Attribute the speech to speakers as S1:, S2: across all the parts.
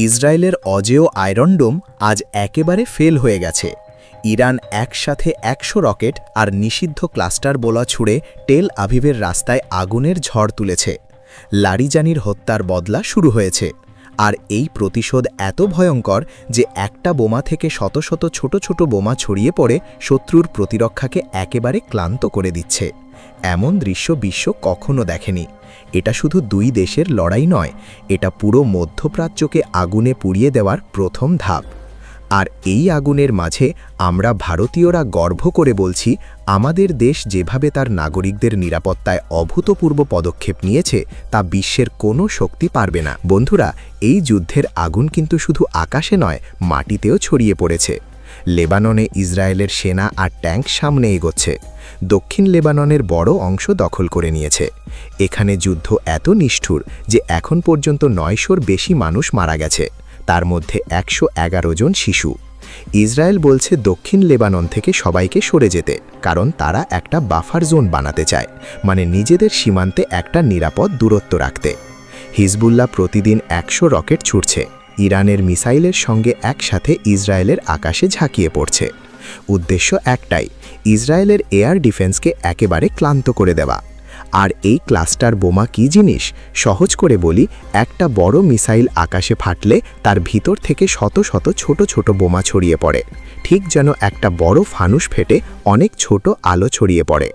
S1: ইসরায়েলের অজেয় আয়রন ডোম আজ একেবারে ফেল হয়ে গেছে। ইরান একসাথে ১০০ রকেট আর নিষিদ্ধ ক্লাস্টার বোমা ছুড়ে টেল আভিভের রাস্তায় আগুনের ঝড় তুলেছে। লারিজানির হত্যার বদলা শুরু হয়েছে। আর এই প্রতিশোধ এত ভয়ঙ্কর যে একটা বোমা থেকে শত শত ছোট ছোট বোমা ছড়িয়ে পড়ে শত্রুর প্রতিরক্ষাকে একেবারে ক্লান্ত করে দিচ্ছে। এমন দৃশ্য বিশ্ব কখনো দেখেনি। এটা শুধু দুই দেশের লড়াই নয়, এটা পুরো মধ্যপ্রাচ্যকে আগুনে পুড়িয়ে দেওয়ার প্রথম ধাপ। আর এই আগুনের মাঝে আমরা ভারতীয়রা গর্ব করে বলছি, আমাদের দেশ যেভাবে তার নাগরিকদের নিরাপত্তায় অভূতপূর্ব পদক্ষেপ নিয়েছে তা বিশ্বের কোনো শক্তি পারবে না। বন্ধুরা, এই যুদ্ধের আগুন কিন্তু শুধু আকাশে নয়, মাটিতেও ছড়িয়ে পড়েছে। লেবাননে ইসরায়েলের সেনা আর ট্যাঙ্ক সামনে এগোচ্ছে। দক্ষিণ লেবাননের বড় অংশ দখল করে নিয়েছে। এখানে যুদ্ধ এত নিষ্ঠুর যে এখন পর্যন্ত ৯০০-র বেশি মানুষ মারা গেছে, তার মধ্যে ১১১ জন শিশু। ইসরায়েল বলছে দক্ষিণ লেবানন থেকে সবাইকে সরে যেতে, কারণ তারা একটা বাফার জোন বানাতে চায়, মানে নিজেদের সীমান্তে একটা নিরাপদ দূরত্ব রাখতে। হিজবুল্লাহ প্রতিদিন ১০০ রকেট ছুটছে, ইরানের মিসাইলের সঙ্গে একসাথে ইসরায়েলের আকাশে ঝাঁকিয়ে পড়ছে। উদ্দেশ্য একটাই, ইসরায়েলের এয়ার ডিফেন্সকে একেবারে ক্লান্ত করে দেওয়া। আর এই ক্লাস্টার বোমা কী জিনিস? সহজ করে বলি, একটা বড় মিসাইল আকাশে ফাটলে তার ভিতর থেকে শত শত ছোট ছোট বোমা ছড়িয়ে পড়ে, ঠিক যেন একটা বড় ফানুস ফেটে অনেক ছোট আলো ছড়িয়ে পড়ে।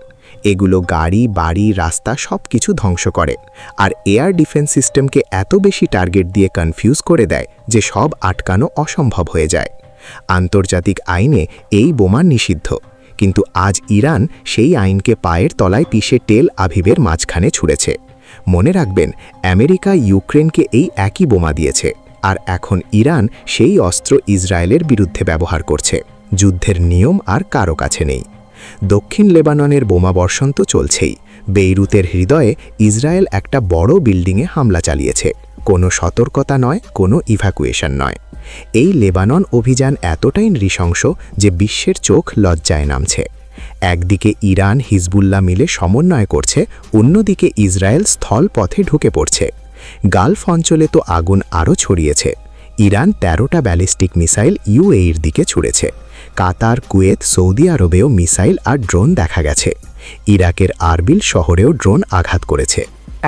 S1: এগুলো গাড়ি, বাড়ি, রাস্তা সব কিছু ধ্বংস করে। আর এয়ার ডিফেন্স সিস্টেমকে এত বেশি টার্গেট দিয়ে কনফিউজ করে দেয় যে সব আটকানো অসম্ভব হয়ে যায়। আন্তর্জাতিক আইনে এই বোমা নিষিদ্ধ, কিন্তু আজ ইরান সেই আইনকে পায়ের তলায় পিষে টেল আভিভের মাঝখানে ছুড়েছে। মনে রাখবেন, আমেরিকা ইউক্রেনকে এই একই বোমা দিয়েছে, আর এখন ইরান সেই অস্ত্র ইসরায়েলের বিরুদ্ধে ব্যবহার করছে। যুদ্ধের নিয়ম আর কারো কাছে নেই। দক্ষিণ লেবাননের বোমাবর্ষণ তো চলছেই। বেইরুতের হৃদয়ে ইসরায়েল একটা বড় বিল্ডিংয়ে হামলা চালিয়েছে। কোনো সতর্কতা নয়, কোনো ইভ্যাকুয়েশন নয়। এই লেবানন অভিযান এতটাই নৃশংস যে বিশ্বের চোখ লজ্জায় নামছে। একদিকে ইরান হিজবুল্লাহ মিলে সমন্বয় করছে, অন্যদিকে ইসরায়েল স্থল পথে ঢুকে পড়ছে। গালফ অঞ্চলে তো আগুন আরও ছড়িয়েছে। ইরান ১৩টা ব্যালিস্টিক মিসাইল ইউএইর দিকে ছুড়েছে। কাতার, কুয়েত, সৌদি আরবেও মিসাইল আর ড্রোন দেখা গেছে। ইরাকের আরবিল শহরেও ড্রোন আঘাত করেছে।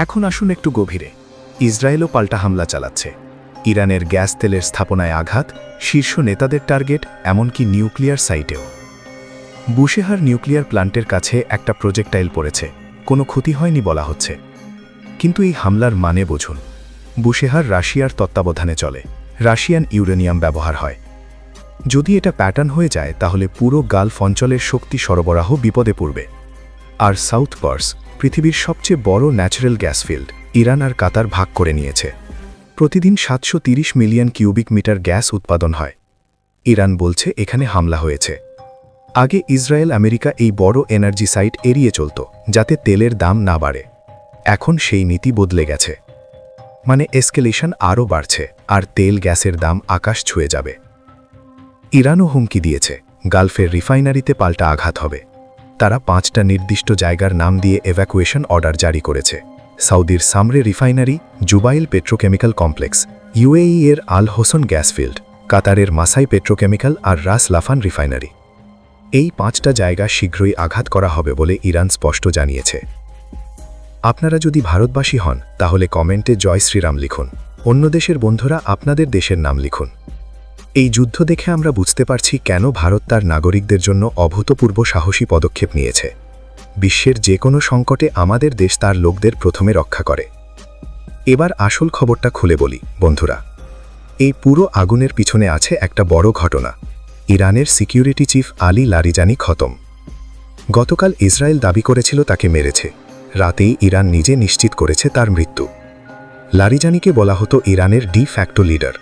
S2: এখন আসুন একটু গভীরে। ইসরায়েলও পাল্টা হামলা চালাচ্ছে। ইরানের গ্যাস তেলের স্থাপনায় আঘাত, শীর্ষ নেতাদের টার্গেট, এমনকি নিউক্লিয়ার সাইটেও। বুশেহার নিউক্লিয়ার প্ল্যান্টের কাছে একটা প্রজেক্টাইল পড়েছে, কোনো ক্ষতি হয়নি বলা হচ্ছে। কিন্তু এই হামলার মানে বুঝুন। বুশেহার রাশিয়ার তত্ত্বাবধানে চলে, রাশিয়ান ইউরেনিয়াম ব্যবহার হয়। যদি এটা প্যাটার্ন হয়ে যায় তাহলে পুরো গালফ অঞ্চলের শক্তি সরবরাহ বিপদে পড়বে। আর সাউথ পার্স, পৃথিবীর সবচেয়ে বড় ন্যাচারাল গ্যাস ফিল্ড, ইরান আর কাতার ভাগ করে নিয়েছে। প্রতিদিন ৭৩০ মিলিয়ন কিউবিক মিটার গ্যাস উৎপাদন হয়। ইরান বলছে এখানে হামলা হয়েছে। আগে ইসরায়েল আমেরিকা এই বড় এনার্জি সাইট এড়িয়ে চলত, যাতে তেলের দাম না বাড়ে। এখন সেই নীতি বদলে গেছে, মানে এসকেলেশন আরও বাড়ছে, আর তেল গ্যাসের দাম আকাশ ছুঁয়ে যাবে। ইরানও হুমকি দিয়েছে, গালফের রিফাইনারিতে পাল্টা আঘাত হবে। তারা 5টা নির্দিষ্ট জায়গার নাম দিয়ে এভ্যাকুয়েশন অর্ডার জারি করেছে। সৌদির সামরে refinery, Jubail petrochemical complex, UAE এর আল হোসন গ্যাস ফিল্ড, কাতারের মাসাই পেট্রোকেমিক্যাল আর রাস লাফান রিফাইনারি। এই 5টা জায়গা শীঘ্রই আঘাত করা হবে বলে ইরান স্পষ্ট জানিয়েছে। আপনারা যদি ভারতবাসী হন তাহলে কমেন্টে জয় শ্রীরাম লিখুন। অন্য দেশের বন্ধুরা আপনাদের দেশের নাম লিখুন। এই যুদ্ধ দেখে আমরা বুঝতে পারছি কেন ভারত তার নাগরিকদের জন্য অভূতপূর্ব সাহসী পদক্ষেপ নিয়েছে। বিশ্বের যে কোনো সংকটে আমাদের দেশ তার লোকদের প্রথমে রক্ষা করে। এবার আসল খবরটা খুলে বলি বন্ধুরা। এই পুরো আগুনের পিছনে আছে একটা বড় ঘটনা। ইরানের সিকিউরিটি চিফ আলী লারিজানি খতম। গতকাল ইসরায়েল দাবি করেছিল তাকে মেরেছে। রাতেই ইরান নিজে নিশ্চিত করেছে তার মৃত্যু। লারিজানিকে বলা হতো ইরানের ডি ফ্যাক্টো লিডার।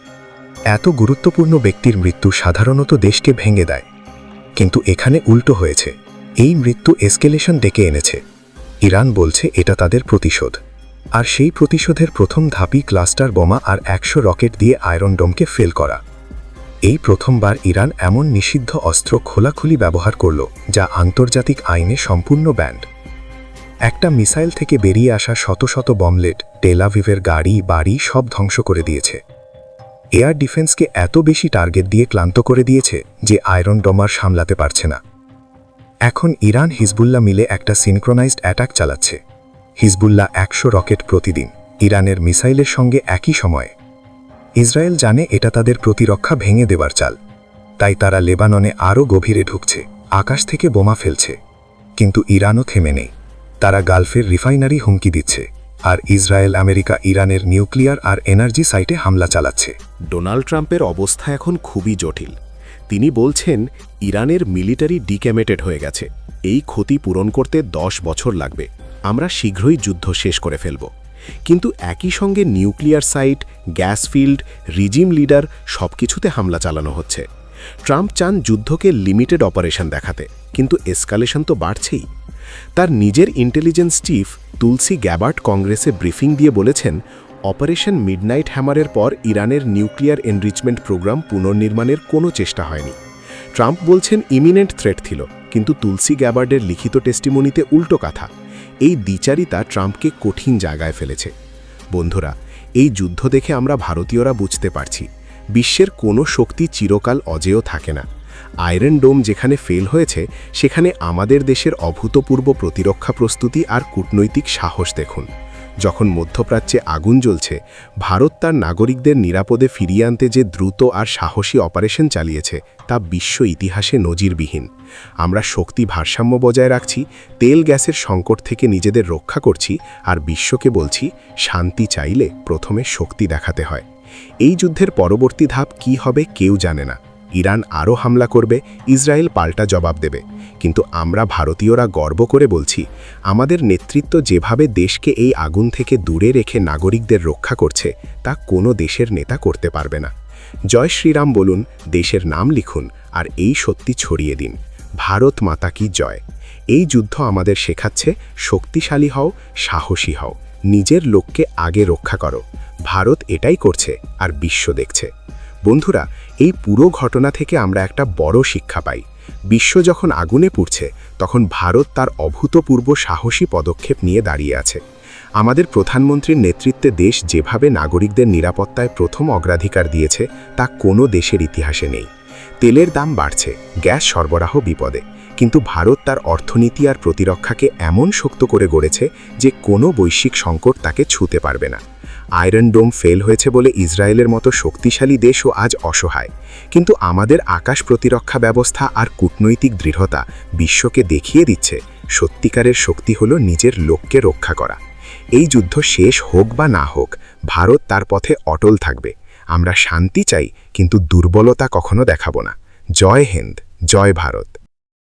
S2: এত গুরুত্বপূর্ণ ব্যক্তির মৃত্যু সাধারণত দেশকে ভেঙে দেয়, কিন্তু এখানে উল্টো হয়েছে। এই মৃত্যু এসকেলেশন ডেকে এনেছে। ইরান বলছে এটা তাদের প্রতিশোধ, আর সেই প্রতিশোধের প্রথম ধাপই ক্লাস্টার বোমা আর ১০০ রকেট দিয়ে আয়রন ডোমকে ফেল করা। এই প্রথমবার ইরান এমন নিষিদ্ধ অস্ত্র খোলাখুলি ব্যবহার করল যা আন্তর্জাতিক আইনে সম্পূর্ণ ব্যান্ড। একটা মিসাইল থেকে বেরিয়ে আসা শত শত বমলেট টেল আভিভের গাড়ি, বাড়ি সব ধ্বংস করে দিয়েছে। এয়ার ডিফেন্সকে এত বেশি টার্গেট দিয়ে ক্লান্ত করে দিয়েছে যে আয়রন ডোমার সামলাতে পারছে না। এখন ইরান হিজবুল্লাহ মিলে একটা সিনক্রোনাইজড অ্যাটাক চালাচ্ছে। হিজবুল্লাহ 100 রকেট প্রতিদিন, ইরানের মিসাইলের সঙ্গে একই সময়ে। ইসরায়েল জানে এটা তাদের প্রতিরক্ষা ভেঙে দেবার চাল, তাই তারা লেবাননে আরও গভীরে ঢুকছে, আকাশ থেকে বোমা ফেলছে। কিন্তু ইরানও থেমে নেই। তারা গালফের রিফাইনারি হুমকি দিচ্ছে, আর ইসরায়েল আমেরিকা ইরানের নিউক্লিয়ার আর এনার্জি সাইটে হামলা চালাচ্ছে।
S3: ডোনাল্ড ট্রাম্পের অবস্থা এখন খুবই জটিল। তিনি বলছেন ইরানের মিলিটারি ডিক্যামেটেড হয়ে গেছে, এই ক্ষতি পূরণ করতে 10 বছর লাগবে, আমরা শীঘ্রই যুদ্ধ শেষ করে ফেলব। কিন্তু একই সঙ্গে nuclear site, gas field, regime leader সবকিছুতে হামলা চালানো হচ্ছে। ট্রাম্প চান যুদ্ধকে লিমিটেড অপারেশন দেখাতে, কিন্তু এসকালেশন তো বাড়ছেই। তার নিজের ইন্টেলিজেন্স চিফ তুলসি গ্যাবার্ট কংগ্রেসে ব্রিফিং দিয়ে বলেছেন, অপারেশন মিডনাইট হ্যামারের পর ইরানের নিউক্লিয়ার এনরিচমেন্ট প্রোগ্রাম পুনর্নির্মাণের কোনো চেষ্টা হয়নি। ট্রাম্প বলছেন ইমিনেন্ট থ্রেট ছিল, কিন্তু তুলসি গ্যাবার্ডের লিখিত টেস্টিমনিতে উল্টো কথা। এই দ্বিচারিতা ট্রাম্পকে কঠিন জায়গায় ফেলেছে। বন্ধুরা, এই যুদ্ধ দেখে আমরা ভারতীয়রা বুঝতে পারছি, বিশ্বের কোনো শক্তি চিরকাল অজেয় থাকে না। আয়রন ডোম যেখানে ফেল হয়েছে, সেখানে আমাদের দেশের অভূতপূর্ব প্রতিরক্ষা প্রস্তুতি আর কূটনৈতিক সাহস দেখুন। যখন মধ্যপ্রাচ্যে আগুন জ্বলছে, ভারত তার নাগরিকদের নিরাপদে ফিরিয়ে আনতে যে দ্রুত আর সাহসী অপারেশন চালিয়েছে, তা বিশ্ব ইতিহাসে নজিরবিহীন। আমরা শক্তি ভারসাম্য বজায় রাখছি, তেল গ্যাসের সংকট থেকে নিজেদের রক্ষা করছি, আর বিশ্বকে বলছি, শান্তি চাইলে প্রথমে শক্তি দেখাতে হয়। এই যুদ্ধের পরবর্তী ধাপ কী হবে কেউ জানে না। ইরান আরও হামলা করবে, ইসরায়েল পাল্টা জবাব দেবে, কিন্তু আমরা ভারতীয়রা গর্ব করে বলছি, আমাদের নেতৃত্ব যেভাবে দেশকে এই আগুন থেকে দূরে রেখে নাগরিকদের রক্ষা করছে, তা কোনো দেশের নেতা করতে পারবে না। জয় শ্রীরাম বলুন, দেশের নাম লিখুন, আর এই সত্যি ছড়িয়ে দিন, ভারত মাতা কি জয়। এই যুদ্ধ আমাদের শেখাচ্ছে, শক্তিশালী হও, সাহসী হও, নিজের লোককে আগে রক্ষা করো। ভারত এটাই করছে, আর বিশ্ব দেখছে। বন্ধুরা, এই পুরো ঘটনা থেকে আমরা একটা বড় শিক্ষা পাই। বিশ্ব যখন আগুনে পুড়ছে, তখন ভারত তার অভূতপূর্ব সাহসী পদক্ষেপ নিয়ে দাঁড়িয়ে আছে। আমাদের প্রধানমন্ত্রীর নেতৃত্বে দেশ যেভাবে নাগরিকদের নিরাপত্তায় প্রথম অগ্রাধিকার দিয়েছে, তা কোনো দেশের ইতিহাসে নেই। তেলের দাম বাড়ছে, গ্যাস সরবরাহ বিপদে, কিন্তু ভারত তার অর্থনীতি আর প্রতিরক্ষাকে এমন শক্ত করে গড়েছে যে কোনো বৈশ্বিক সংকট তাকে ছুঁতে পারবে না। আয়রন ডোম ফেল হয়েছে বলে ইসরায়েলের মতো শক্তিশালী দেশও আজ অসহায়, কিন্তু আমাদের আকাশ প্রতিরক্ষা ব্যবস্থা আর কূটনৈতিক দৃঢ়তা বিশ্বকে দেখিয়ে দিচ্ছে, সত্যিকারের শক্তি হলো নিজের লোককে রক্ষা করা। এই যুদ্ধ শেষ হোক বা না হোক, ভারত তার পথে অটল থাকবে। আমরা শান্তি চাই, কিন্তু দুর্বলতা কখনো দেখাবো না। জয় হিন্দ, জয় ভারত।